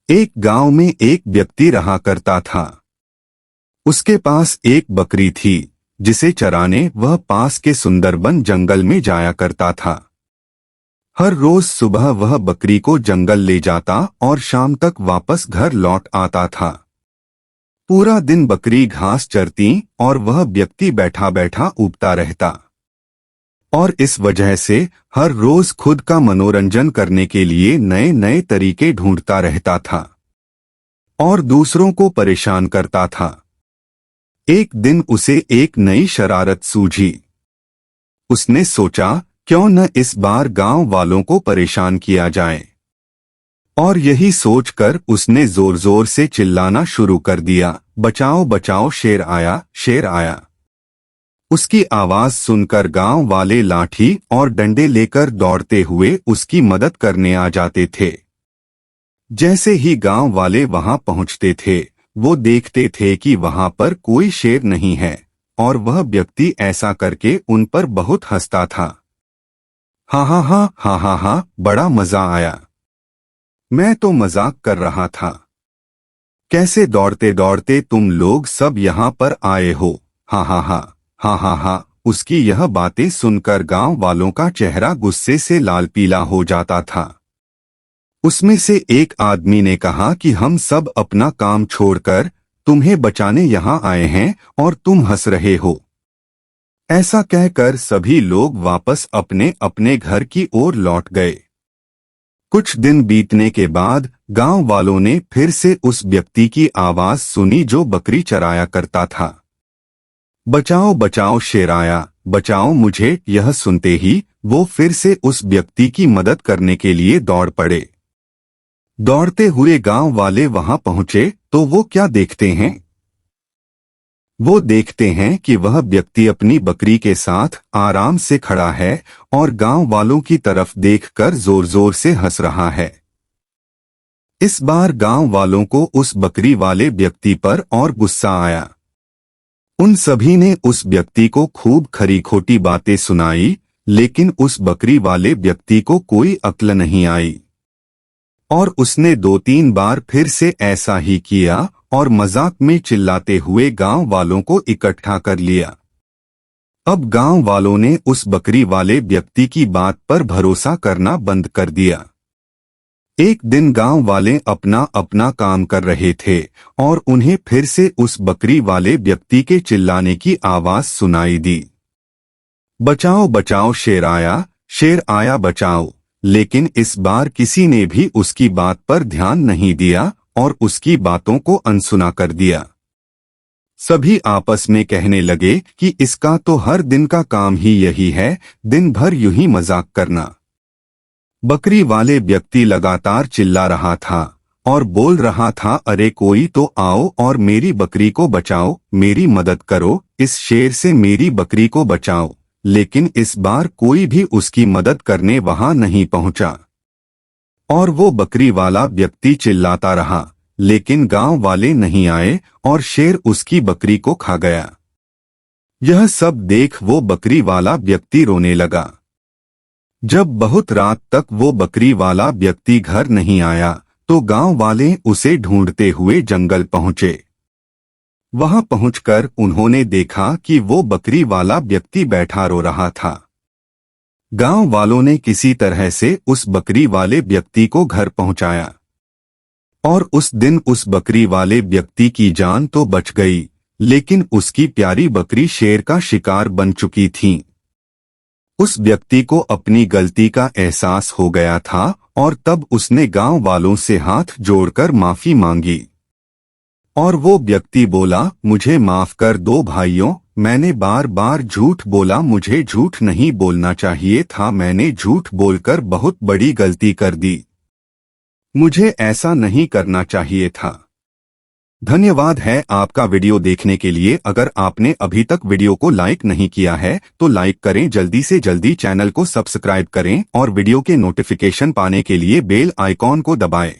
एक गांव में एक व्यक्ति रहा करता था। उसके पास एक बकरी थी जिसे चराने वह पास के सुंदरबन जंगल में जाया करता था। हर रोज सुबह वह बकरी को जंगल ले जाता और शाम तक वापस घर लौट आता था। पूरा दिन बकरी घास चरती और वह व्यक्ति बैठा बैठा ऊबता रहता और इस वजह से हर रोज खुद का मनोरंजन करने के लिए नए नए तरीके ढूंढता रहता था और दूसरों को परेशान करता था। एक दिन उसे एक नई शरारत सूझी। उसने सोचा, क्यों न इस बार गांव वालों को परेशान किया जाए, और यही सोचकर उसने जोर जोर से चिल्लाना शुरू कर दिया, बचाओ बचाओ, शेर आया, शेर आया। उसकी आवाज सुनकर गांव वाले लाठी और डंडे लेकर दौड़ते हुए उसकी मदद करने आ जाते थे। जैसे ही गांव वाले वहां पहुंचते थे, वो देखते थे कि वहां पर कोई शेर नहीं है और वह व्यक्ति ऐसा करके उन पर बहुत हंसता था। हा हा हा हा हा हा, बड़ा मजा आया, मैं तो मजाक कर रहा था। कैसे दौड़ते दौड़ते तुम लोग सब यहाँ पर आए हो, हा हा हा हा हा हा। उसकी यह बातें सुनकर गांव वालों का चेहरा गुस्से से लाल पीला हो जाता था। उसमें से एक आदमी ने कहा कि हम सब अपना काम छोड़कर तुम्हें बचाने यहाँ आए हैं और तुम हंस रहे हो। ऐसा कहकर सभी लोग वापस अपने अपने घर की ओर लौट गए। कुछ दिन बीतने के बाद गांव वालों ने फिर से उस व्यक्ति की आवाज सुनी जो बकरी चराया करता था। बचाओ बचाओ, शेर आया, बचाओ मुझे। यह सुनते ही वो फिर से उस व्यक्ति की मदद करने के लिए दौड़ पड़े। दौड़ते हुए गांव वाले वहां पहुंचे तो वो क्या देखते हैं? वो देखते हैं कि वह व्यक्ति अपनी बकरी के साथ आराम से खड़ा है और गांव वालों की तरफ देखकर जोर जोर से हंस रहा है। इस बार गांव वालों को उस बकरी वाले व्यक्ति पर और गुस्सा आया। उन सभी ने उस व्यक्ति को खूब खरी खोटी बातें सुनाई, लेकिन उस बकरी वाले व्यक्ति को कोई अक्ल नहीं आई और उसने 2-3 बार फिर से ऐसा ही किया और मजाक में चिल्लाते हुए गांव वालों को इकट्ठा कर लिया। अब गांव वालों ने उस बकरी वाले व्यक्ति की बात पर भरोसा करना बंद कर दिया। एक दिन गांव वाले अपना अपना काम कर रहे थे और उन्हें फिर से उस बकरी वाले व्यक्ति के चिल्लाने की आवाज सुनाई दी, बचाओ बचाओ, शेर आया, बचाओ। लेकिन इस बार किसी ने भी उसकी बात पर ध्यान नहीं दिया और उसकी बातों को अनसुना कर दिया। सभी आपस में कहने लगे कि इसका तो हर दिन का काम ही यही है, दिन भर यूं ही मजाक करना। बकरी वाले व्यक्ति लगातार चिल्ला रहा था और बोल रहा था, अरे कोई तो आओ और मेरी बकरी को बचाओ, मेरी मदद करो, इस शेर से मेरी बकरी को बचाओ। लेकिन इस बार कोई भी उसकी मदद करने वहां नहीं पहुंचा और वो बकरी वाला व्यक्ति चिल्लाता रहा, लेकिन गांव वाले नहीं आए और शेर उसकी बकरी को खा गया। यह सब देख वो बकरी वाला व्यक्ति रोने लगा। जब बहुत रात तक वो बकरी वाला व्यक्ति घर नहीं आया तो गांव वाले उसे ढूंढते हुए जंगल पहुंचे। वहां पहुंचकर उन्होंने देखा कि वो बकरी वाला व्यक्ति बैठा रो रहा था। गांव वालों ने किसी तरह से उस बकरी वाले व्यक्ति को घर पहुंचाया और उस दिन उस बकरी वाले व्यक्ति की जान तो बच गई, लेकिन उसकी प्यारी बकरी शेर का शिकार बन चुकी थी। उस व्यक्ति को अपनी गलती का एहसास हो गया था और तब उसने गांव वालों से हाथ जोड़कर माफी मांगी और वो व्यक्ति बोला, मुझे माफ कर दो भाइयों, मैंने बार बार झूठ बोला, मुझे झूठ नहीं बोलना चाहिए था, मैंने झूठ बोलकर बहुत बड़ी गलती कर दी, मुझे ऐसा नहीं करना चाहिए था। धन्यवाद है आपका वीडियो देखने के लिए। अगर आपने अभी तक वीडियो को लाइक नहीं किया है तो लाइक करें, जल्दी से जल्दी चैनल को सब्सक्राइब करें और वीडियो के नोटिफिकेशन पाने के लिए बेल आइकॉन को दबाएं।